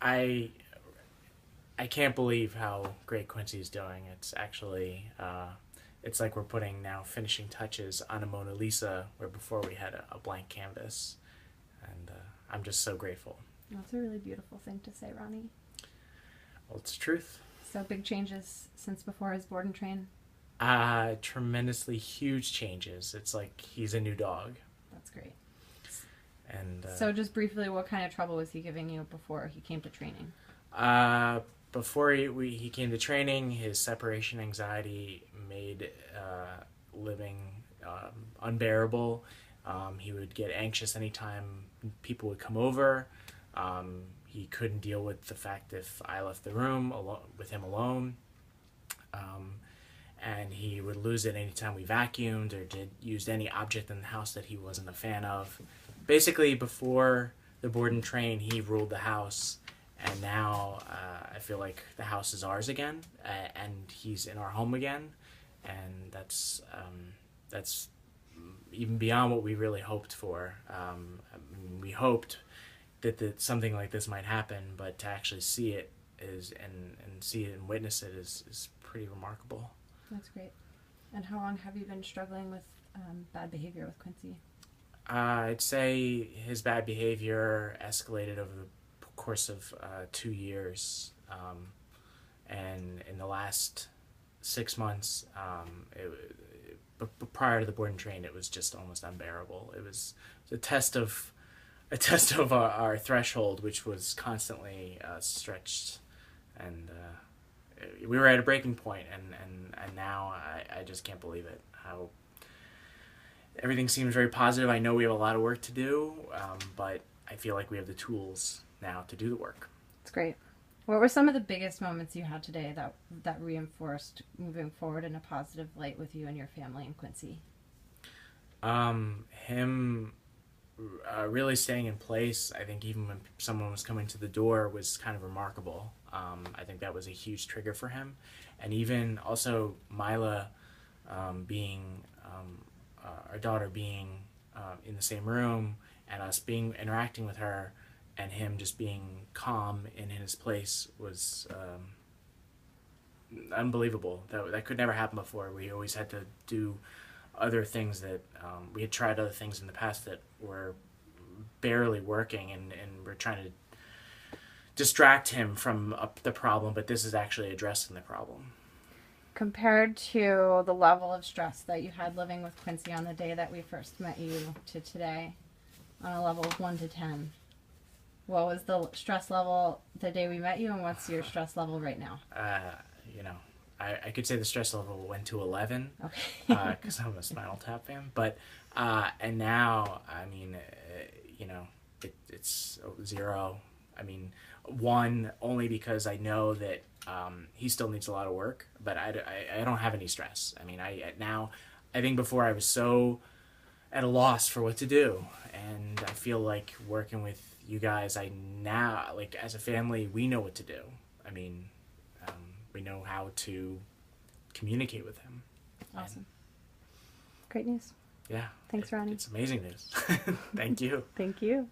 I I can't believe how great Quincy's doing. It's actually it's like we're putting now finishing touches on a Mona Lisa where before we had a blank canvas, and I'm just so grateful. That's a really beautiful thing to say, Roni. Well, it's the truth. So big changes since before his board and train. Tremendously huge changes. It's like he's a new dog. That's great. And so just briefly, what kind of trouble was he giving you before he came to training? Before he came to training, his separation anxiety made living unbearable. He would get anxious anytime people would come over. He couldn't deal with the fact if I left the room with him alone. And he would lose it anytime we vacuumed or used any object in the house that he wasn't a fan of. Basically, before the board and train, he ruled the house, and now I feel like the house is ours again, and he's in our home again, and that's even beyond what we really hoped for. We hoped that something like this might happen, but to actually see it and see it and witness it is pretty remarkable. That's great. And how long have you been struggling with bad behavior with Quincy? I'd say his bad behavior escalated over the course of 2 years. And in the last 6 months, but prior to the board and train, it was just almost unbearable. It was a test of our threshold, which was constantly stretched, and we were at a breaking point, and now I just can't believe it. How everything seems very positive. I know we have a lot of work to do, but I feel like we have the tools now to do the work. That's great. What were some of the biggest moments you had today that reinforced moving forward in a positive light with you and your family and Quincy? Him really staying in place. I think even when someone was coming to the door was kind of remarkable. I think that was a huge trigger for him. And even also Mila being, our daughter being in the same room and us interacting with her, and him just being calm in his place was unbelievable. That could never happen before. We always had to do other things that we had tried other things in the past that were barely working, and we're trying to distract him from the problem, but this is actually addressing the problem. Compared to the level of stress that you had living with Quincy on the day that we first met you to today, on a level of 1 to 10, what was the stress level the day we met you, and what's your stress level right now? I could say the stress level went to 11, okay, because I'm a Spinal Tap fan. But and now, I mean, it's 0. I mean, 1 only because I know that he still needs a lot of work, but I don't have any stress. I mean, I think before I was so at a loss for what to do, and I feel like working with you guys, like as a family, we know what to do. I mean, we know how to communicate with him. Awesome. Great news. Yeah. Thanks, Roni. It's amazing news. Thank you. Thank you.